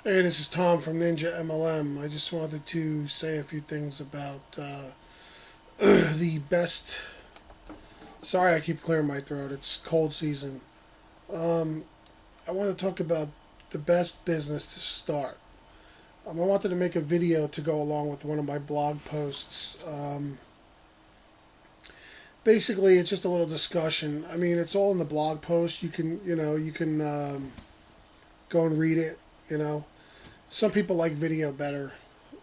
Hey, this is Tom from Ninja MLM. I just wanted to say a few things about the best. Sorry, I keep clearing my throat. It's cold season. Um, I want to talk about the best business to start. I wanted to make a video to go along with one of my blog posts. Basically, it's just a little discussion. I mean, it's all in the blog post. You can go and read it. You know, some people like video better,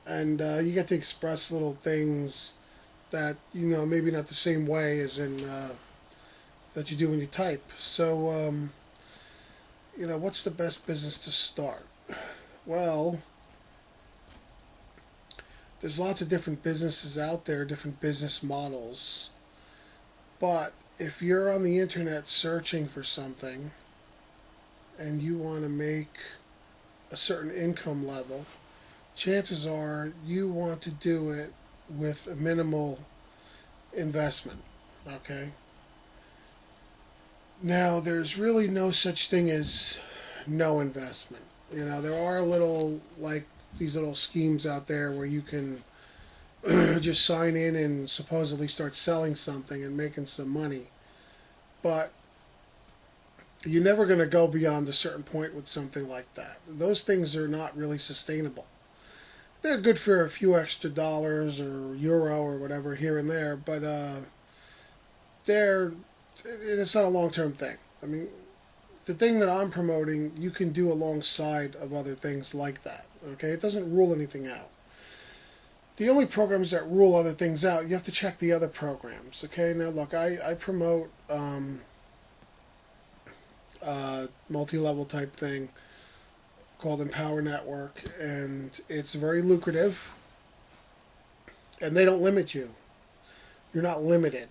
and you get to express little things that maybe not the same way as in that you do when you type. So what's the best business to start? Well, there's lots of different businesses out there, different business models. But if you're on the internet searching for something and you want to make a certain income level, chances are you want to do it with a minimal investment. Okay? Now, there's really no such thing as no investment. There are these little schemes out there where you can just sign in and supposedly start selling something and making some money. But you're never going to go beyond a certain point with something like that. Those things are not really sustainable. They're good for a few extra dollars or euro or whatever here and there, but they're it's not a long term thing. I mean, the thing that I'm promoting, you can do alongside of other things like that. Okay, it doesn't rule anything out. The only programs that rule other things out, you have to check the other programs. Okay, now look, I promote multi-level type thing called Empower Network, and it's very lucrative, and they don't limit you. You're not limited.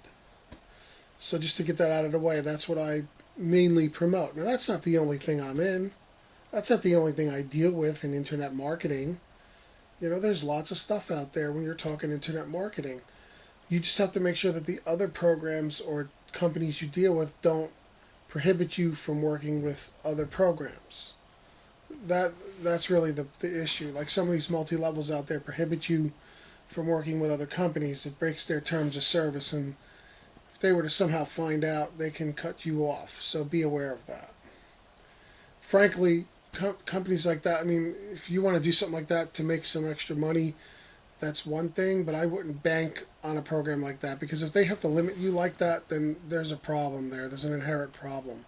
So just to get that out of the way, that's what I mainly promote. Now that's not the only thing I'm in. That's not the only thing I deal with in internet marketing. There's lots of stuff out there when you're talking internet marketing. You just have to make sure that the other programs or companies you deal with don't prohibit you from working with other programs. That that's really the issue. Like some of these multi levels out there prohibit you from working with other companies. It breaks their terms of service, and if they were to somehow find out, they can cut you off. So be aware of that. Frankly, companies like that, I mean, if you want to do something like that to make some extra money, that's one thing, but I wouldn't bank on a program like that, because if they have to limit you like that, then there's a problem there. There's an inherent problem.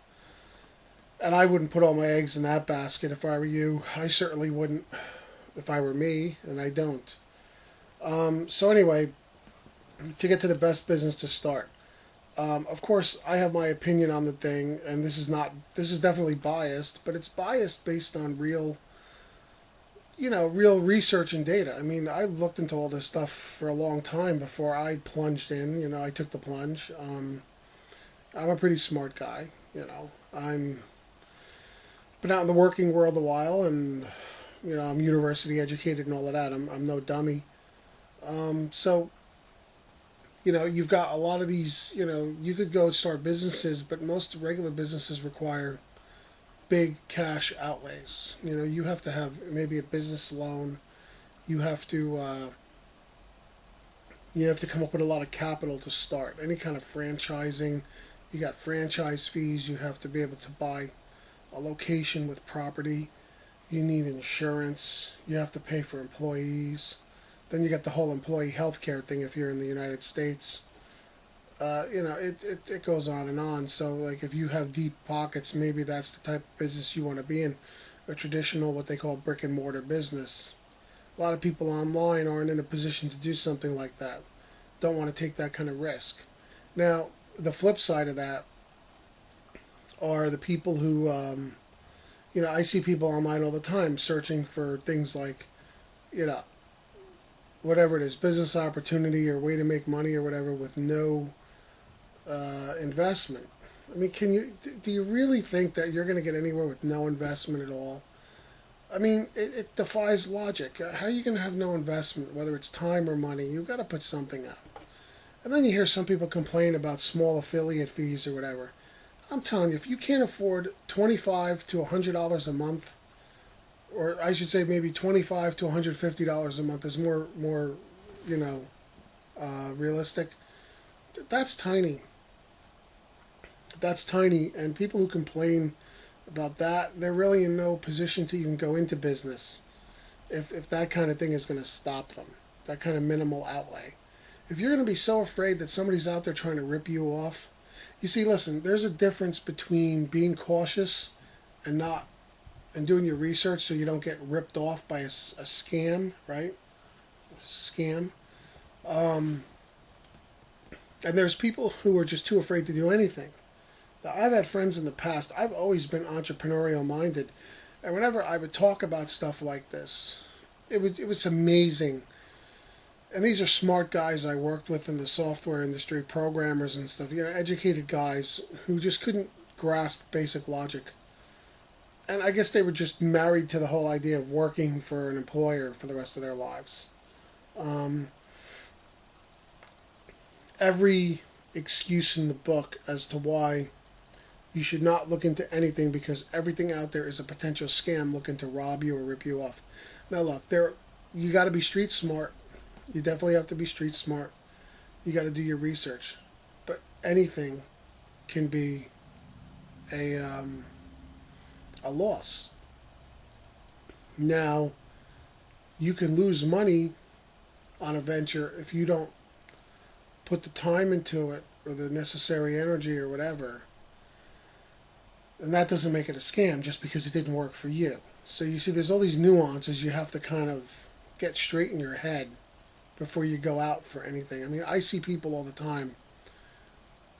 And I wouldn't put all my eggs in that basket if I were you. I certainly wouldn't if I were me, and I don't. So, anyway, to get to the best business to start. Of course, I have my opinion on the thing, and this is definitely biased, but it's biased based on real research and data. I mean, I looked into all this stuff for a long time before I plunged in. I took the plunge. I'm a pretty smart guy. I'm been out in the working world a while, and I'm university educated and all of that. I'm no dummy. So you've got a lot of these. You could go start businesses, but most regular businesses require big cash outlays. You have to have maybe a business loan. You have to come up with a lot of capital to start any kind of franchising. You got franchise fees. You have to be able to buy a location with property. You need insurance. You have to pay for employees. Then you got the whole employee health care thing if you're in the United States. It goes on and on. So, like, if you have deep pockets, maybe that's the type of business you want to be in, a traditional, what they call brick and mortar business. A lot of people online aren't in a position to do something like that, don't want to take that kind of risk. Now, the flip side of that are the people who, I see people online all the time searching for things like, you know, whatever it is, business opportunity or way to make money or whatever with no investment. I mean, do you really think that you're going to get anywhere with no investment at all? I mean, it defies logic. How are you going to have no investment, whether it's time or money? You've got to put something out. And then you hear some people complain about small affiliate fees or whatever. I'm telling you, if you can't afford $25 to $100 a month or I should say maybe $25 to $150 a month is more you know realistic. That's tiny. That's tiny, and people who complain about that, they're really in no position to even go into business if that kind of thing is going to stop them, that kind of minimal outlay. If you're going to be so afraid that somebody's out there trying to rip you off, you see, listen, there's a difference between being cautious and not and doing your research so you don't get ripped off by a scam, right? Scam. Um, and there's people who are just too afraid to do anything. Now, I've had friends in the past. I've always been entrepreneurial minded, and whenever I would talk about stuff like this, it was amazing. And these are smart guys I worked with in the software industry, programmers and stuff. Educated guys who just couldn't grasp basic logic. And I guess they were just married to the whole idea of working for an employer for the rest of their lives. Um, every excuse in the book as to why you should not look into anything because everything out there is a potential scam looking to rob you or rip you off. Now look, you got to be street smart. You definitely have to be street smart. You got to do your research. But anything can be a a loss. Now, you can lose money on a venture if you don't put the time into it or the necessary energy or whatever. And that doesn't make it a scam just because it didn't work for you. So you see, there's all these nuances you have to kind of get straight in your head before you go out for anything. I mean, I see people all the time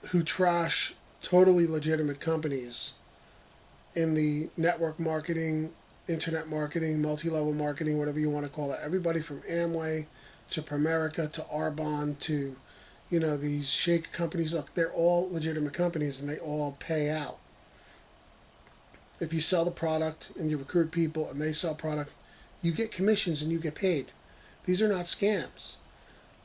who trash totally legitimate companies in the network marketing, internet marketing, multi-level marketing, whatever you want to call it. Everybody from Amway to Primerica to Arbonne to, these shake companies. Look, they're all legitimate companies and they all pay out. If you sell the product and you recruit people and they sell product, you get commissions and you get paid. These are not scams.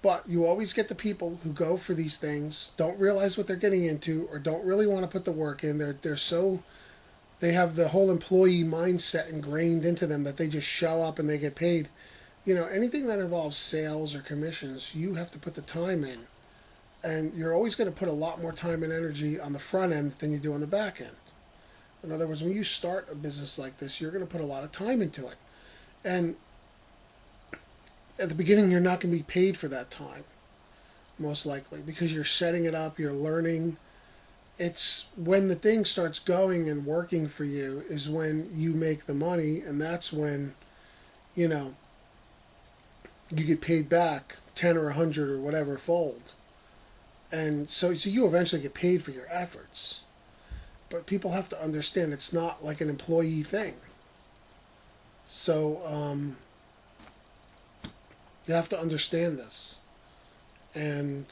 But you always get the people who go for these things, don't realize what they're getting into, or don't really want to put the work in. They have the whole employee mindset ingrained into them that they just show up and they get paid. Anything that involves sales or commissions, you have to put the time in. And you're always going to put a lot more time and energy on the front end than you do on the back end. In other words, when you start a business like this, you're going to put a lot of time into it. And at the beginning, you're not going to be paid for that time, most likely, because you're setting it up, you're learning. It's when the thing starts going and working for you is when you make the money, and that's when, you know, you get paid back 10 or 100 or whatever fold. And so you eventually get paid for your efforts. But people have to understand it's not like an employee thing. So you have to understand this. And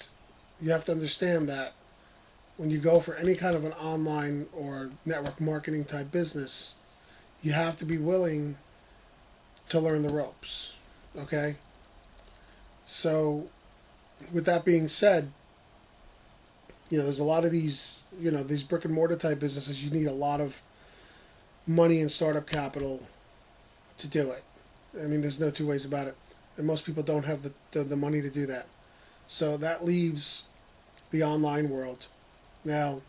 you have to understand that when you go for any kind of an online or network marketing type business, you have to be willing to learn the ropes. Okay? So, with that being said, there's a lot of these brick and mortar type businesses, you need a lot of money and startup capital to do it. I mean, there's no two ways about it. And most people don't have the money to do that. So that leaves the online world. Now,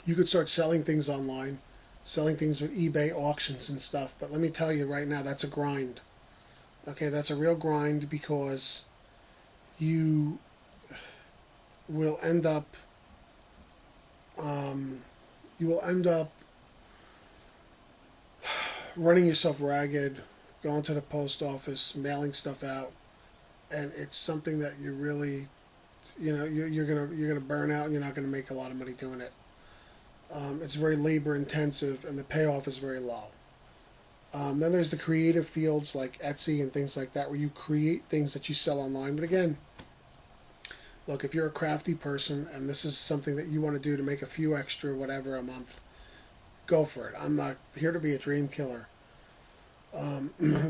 you could start selling things online, selling things with eBay auctions and stuff, but let me tell you right now, that's a grind. Okay, that's a real grind because you will end up um, you will end up running yourself ragged, going to the post office, mailing stuff out, and it's something that you really, you're gonna burn out, and you're not gonna make a lot of money doing it. It's very labor intensive, and the payoff is very low. Then there's the creative fields like Etsy and things like that, where you create things that you sell online. But again, look, if you're a crafty person and this is something that you want to do to make a few extra whatever a month, go for it. I'm not here to be a dream killer.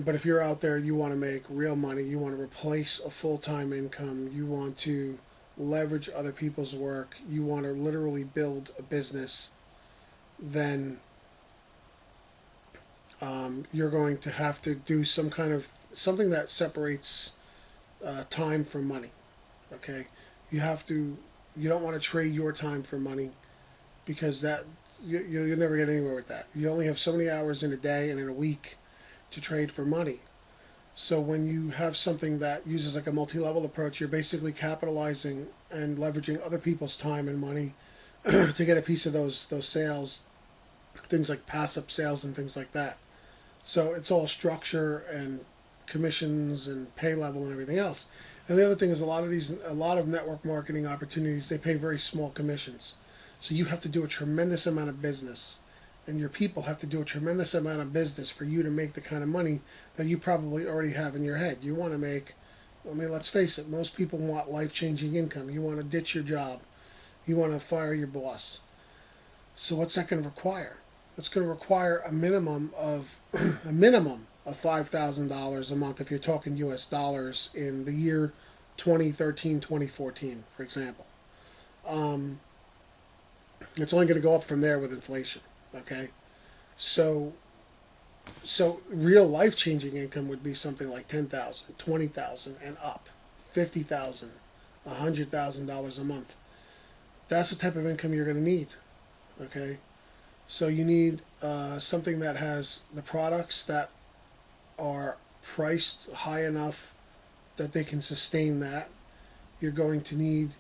But if you're out there, you want to make real money, you want to replace a full-time income, you want to leverage other people's work, you want to literally build a business, then You're going to have to do something that separates time from money. Okay, you have to. You don't want to trade your time for money because you'll never get anywhere with that. You only have so many hours in a day and in a week to trade for money. So when you have something that uses like a multi-level approach, you're basically capitalizing and leveraging other people's time and money to get a piece of those sales, things like passive sales and things like that. So it's all structure and commissions and pay level and everything else. And the other thing is a lot of network marketing opportunities, they pay very small commissions. So you have to do a tremendous amount of business, and your people have to do a tremendous amount of business for you to make the kind of money that you probably already have in your head. You want to make, I mean, let's face it, most people want life-changing income. You want to ditch your job. You want to fire your boss. So what's that going to require? It's going to require a minimum of $5,000 a month if you're talking U.S. dollars in the year 2013, 2014, for example. Um, it's only going to go up from there with inflation. Okay, so real life changing income would be something like 10,000, 20,000, and up, 50,000, $100,000 a month. That's the type of income you're going to need. Okay, so you need something that has the products that are priced high enough that they can sustain that. You're going to need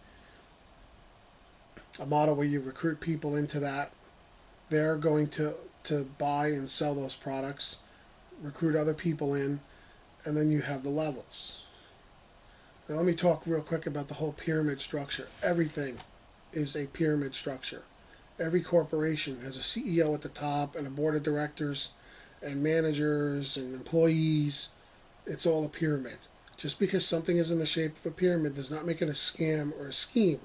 a model where you recruit people into that. They're going to buy and sell those products, recruit other people in, and then you have the levels. Now let me talk real quick about the whole pyramid structure. Everything is a pyramid structure. Every corporation has a CEO at the top and a board of directors and managers and employees. It's all a pyramid. Just because something is in the shape of a pyramid does not make it a scam or a scheme.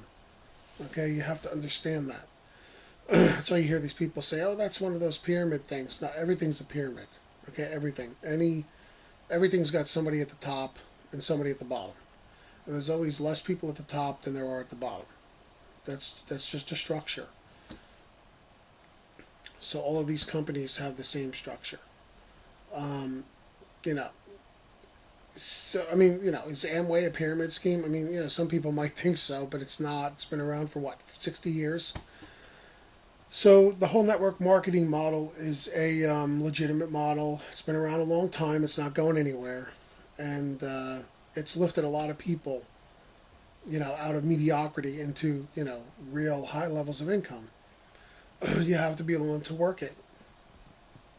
Okay, you have to understand that. That's why you hear these people say, "Oh, that's one of those pyramid things." Not everything's a pyramid. Okay, everything's got somebody at the top and somebody at the bottom, and there's always less people at the top than there are at the bottom. That's just a structure. So all of these companies have the same structure. Um, you know, so I mean, is Amway a pyramid scheme? I mean, some people might think so, but it's not. It's been around for what, 60 years? So the whole network marketing model is a legitimate model. It's been around a long time. It's not going anywhere, and it's lifted a lot of people, out of mediocrity into real high levels of income. You have to be willing to work it.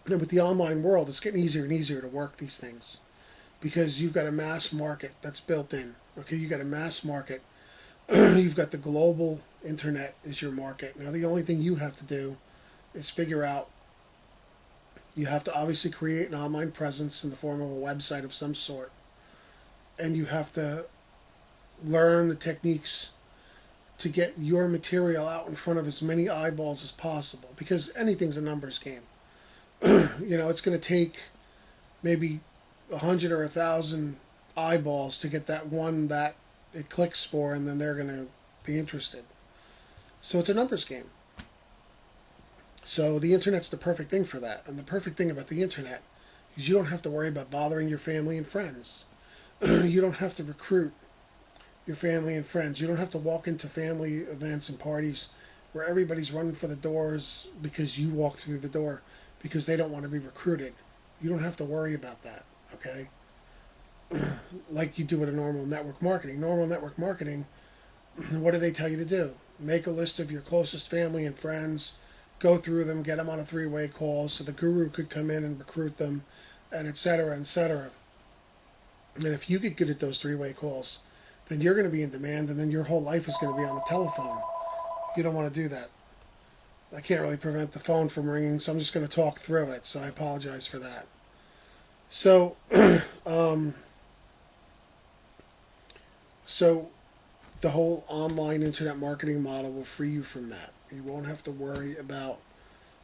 And with the online world, it's getting easier and easier to work these things because you've got a mass market that's built in. Okay, you've got a mass market. You've got the global internet is your market. Now the only thing you have to do is figure out, you have to obviously create an online presence in the form of a website of some sort, and you have to learn the techniques to get your material out in front of as many eyeballs as possible, because anything's a numbers game. It's going to take maybe 100 or 1,000 eyeballs to get that one that it clicks for, and then they're going to be interested. So it's a numbers game. So the internet's the perfect thing for that. And the perfect thing about the internet is you don't have to worry about bothering your family and friends. You don't have to recruit your family and friends. You don't have to walk into family events and parties where everybody's running for the doors because you walked through the door because they don't want to be recruited. You don't have to worry about that, okay? Like you do with a normal network marketing. Normal network marketing, what do they tell you to do? Make a list of your closest family and friends, go through them, get them on a three-way call so the guru could come in and recruit them, and et cetera, et cetera. And if you get good at those three-way calls, then you're going to be in demand, and then your whole life is going to be on the telephone. You don't want to do that. I can't really prevent the phone from ringing, so I'm just going to talk through it, so I apologize for that. So, so the whole online internet marketing model will free you from that. You won't have to worry about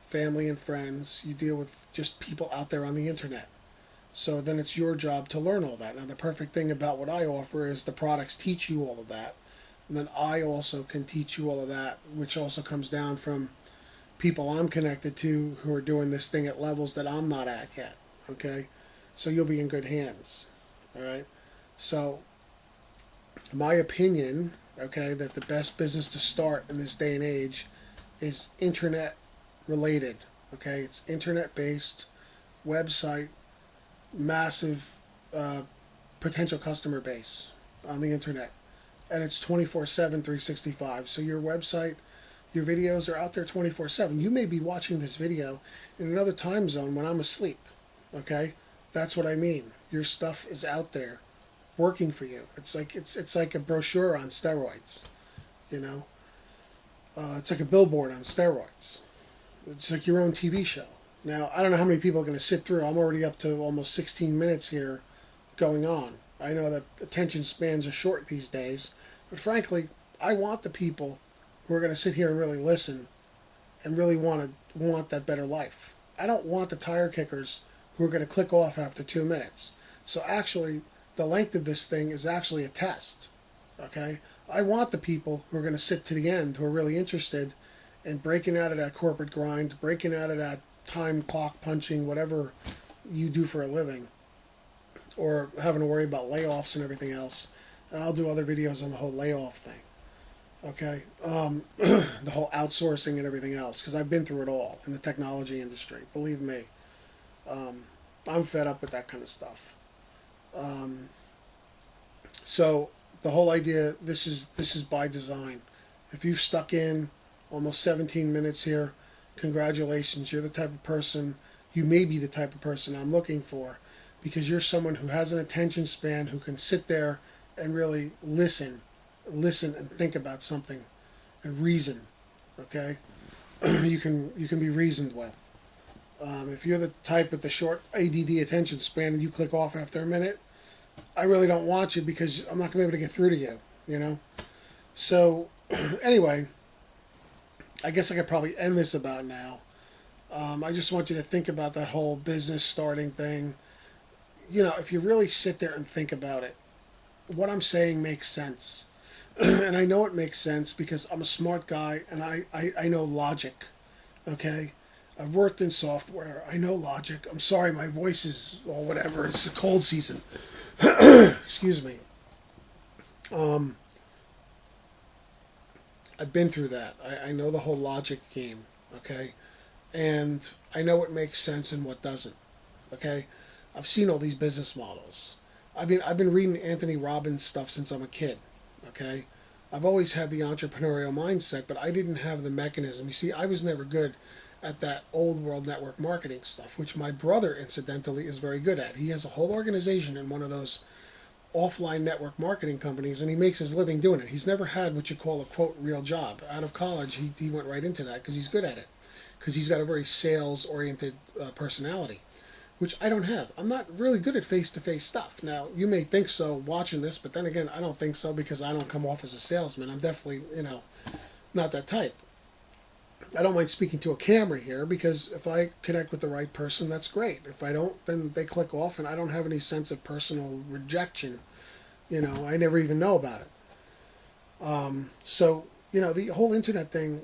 family and friends. You deal with just people out there on the internet. So then it's your job to learn all that. Now the perfect thing about what I offer is the products teach you all of that. And then I also can teach you all of that, which also comes down from people I'm connected to who are doing this thing at levels that I'm not at yet. Okay, so you'll be in good hands. All right. So my opinion, okay, that the best business to start in this day and age is internet related. Okay, it's internet based website, massive uh, potential customer base on the internet, and it's 24/7, 365. So your website, your videos are out there 24/7. You may be watching this video in another time zone when I'm asleep. Okay, that's what I mean. Your stuff is out there working for you. It's like a brochure on steroids. You know, it's like a billboard on steroids. It's like your own TV show. Now I don't know how many people are going to sit through. I'm already up to almost 16 minutes here going on. I know that attention spans are short these days, but frankly, I want the people who are going to sit here and really listen and really want that better life. I don't want the tire kickers who are going to click off after 2 minutes. So actually, the length of this thing is actually a test. Okay, I want the people who are going to sit to the end, who are really interested in breaking out of that corporate grind, breaking out of that time clock punching, whatever you do for a living, or having to worry about layoffs and everything else. And I'll do other videos on the whole layoff thing. Okay, the whole outsourcing and everything else, because I've been through it all in the technology industry. Believe me, I'm fed up with that kind of stuff. Um, so the whole idea, this is by design. If you've stuck in almost 17 minutes here, congratulations. You're the type of person. You may be the type of person I'm looking for, because you're someone who has an attention span, who can sit there and really listen and think about something and reason. Okay, you can be reasoned with. If you're the type with the short ADD attention span and you click off after a minute, I really don't want you, because I'm not going to be able to get through to you. You know. So anyway, I guess I could probably end this about now. I just want you to think about that whole business starting thing. You know, if you really sit there and think about it, what I'm saying makes sense. And I know it makes sense because I'm a smart guy and I know logic. Okay? I've worked in software. I know logic. I'm sorry, my voice is, or whatever. It's a cold season. Excuse me. Um, I've been through that. I know the whole logic game. Okay? And I know what makes sense and what doesn't. Okay? I've seen all these business models. I've been reading Anthony Robbins stuff since I'm a kid. Okay? I've always had the entrepreneurial mindset, but I didn't have the mechanism. You see, I was never good at that old world network marketing stuff, which my brother, incidentally, is very good at. He has a whole organization in one of those offline network marketing companies, and he makes his living doing it. He's never had what you call a, quote, real job. Out of college, he went right into that because he's good at it, because he's got a very sales-oriented personality, which I don't have. I'm not really good at face-to-face stuff. Now, you may think so watching this, but then again, I don't think so, because I don't come off as a salesman. I'm definitely, not that type. I don't mind speaking to a camera here, because if I connect with the right person, that's great. If I don't, then they click off, and I don't have any sense of personal rejection. I never even know about it. So, the whole internet thing,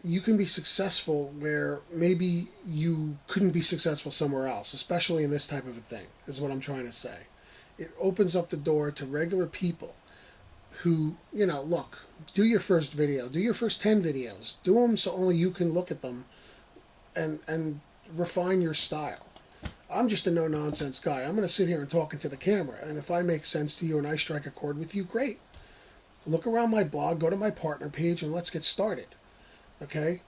you can be successful where maybe you couldn't be successful somewhere else, especially in this type of a thing, is what I'm trying to say. It opens up the door to regular people who, look, do your first video, do your first 10 videos, do them so only you can look at them and refine your style. I'm just a no-nonsense guy. I'm going to sit here and talk into the camera, and if I make sense to you and I strike a chord with you, great. Look around my blog, go to my partner page, and let's get started. Okay?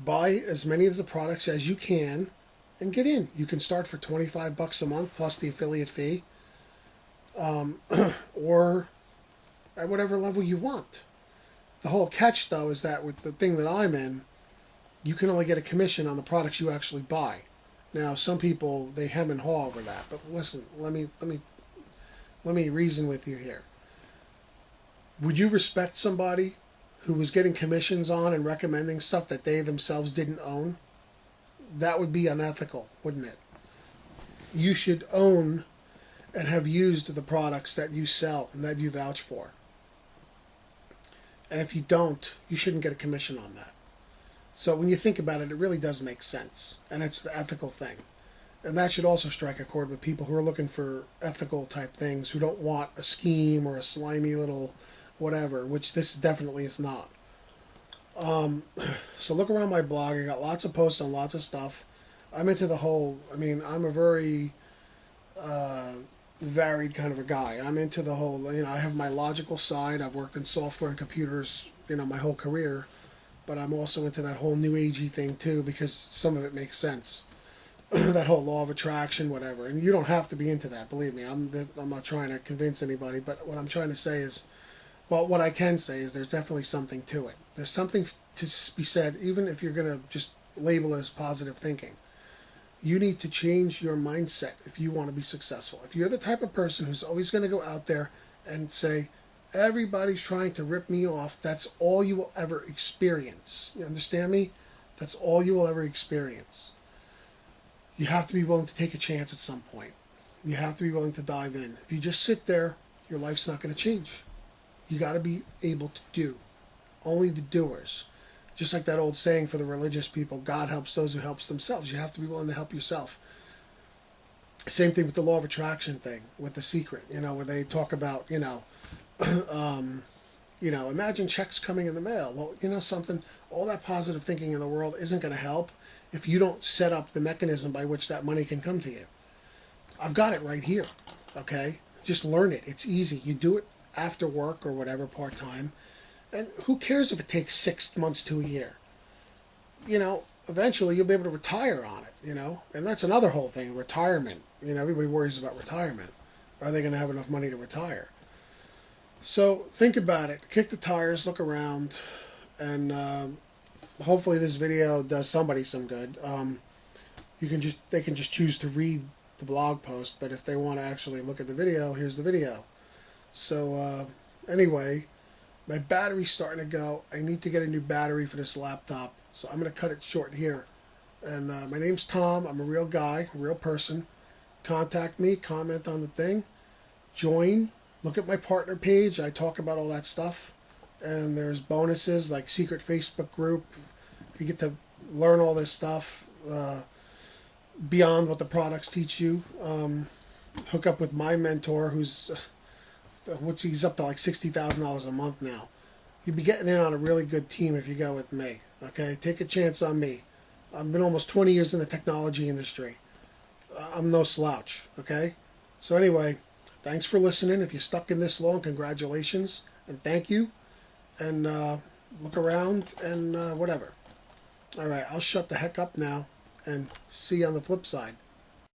Buy as many of the products as you can and get in. You can start for $25 a month plus the affiliate fee, or at whatever level you want. The whole catch, though, is that with the thing that I'm in, you can only get a commission on the products you actually buy. Now, some people, they hem and haw over that, but listen, let me reason with you here. Would you respect somebody who was getting commissions on and recommending stuff that they themselves didn't own? That would be unethical, wouldn't it? You should own and have used the products that you sell and that you vouch for. And if you don't, you shouldn't get a commission on that. So when you think about it, it really does make sense, and it's the ethical thing. And that should also strike a chord with people who are looking for ethical type things, who don't want a scheme or a slimy little whatever, which this definitely is not. Um, so look around my blog. I got lots of posts on lots of stuff. I'm into the whole. I mean, I'm a very uh, varied kind of a guy. I'm into the whole. I have my logical side. I've worked in software and computers, my whole career. But I'm also into that whole new agey thing too because some of it makes sense. That whole law of attraction, whatever. And you don't have to be into that. Believe me, I'm not trying to convince anybody. But what I'm trying to say is, well, what I can say is there's definitely something to it. There's something to be said, even if you're going to just label it as positive thinking. You need to change your mindset if you want to be successful. If you're the type of person who's always going to go out there and say, everybody's trying to rip me off, that's all you will ever experience. You understand me? That's all you will ever experience. You have to be willing to take a chance at some point. You have to be willing to dive in. If you just sit there, your life's not going to change. You got to be able to do. Only the doers. Just like that old saying for the religious people, God helps those who help themselves. You have to be willing to help yourself. Same thing with the law of attraction thing, with The Secret, where they talk about, um, imagine checks coming in the mail. Well, something, all that positive thinking in the world isn't going to help if you don't set up the mechanism by which that money can come to you. I've got it right here, okay? Just learn it. It's easy. You do it after work or whatever, part-time. And who cares if it takes 6 months to a year? Eventually you'll be able to retire on it, And that's another whole thing, retirement. Everybody worries about retirement. Are they going to have enough money to retire? So think about it. Kick the tires, look around, and hopefully this video does somebody some good. They can just choose to read the blog post, but if they want to actually look at the video, here's the video. So anyway, my battery's starting to go. I need to get a new battery for this laptop, so I'm going to cut it short here. And my name's Tom. I'm a real guy, a real person. Contact me, comment on the thing, join, look at my partner page. I talk about all that stuff. And there's bonuses like secret Facebook group. You get to learn all this stuff beyond what the products teach you. Hook up with my mentor, he's up to like $60,000 a month now. You'd be getting in on a really good team if you go with me. Okay, take a chance on me. I've been almost 20 years in the technology industry. I'm no slouch. Okay, so anyway, thanks for listening. If you stuck in this long, congratulations and thank you. And look around and whatever. All right, I'll shut the heck up now and see you on the flip side.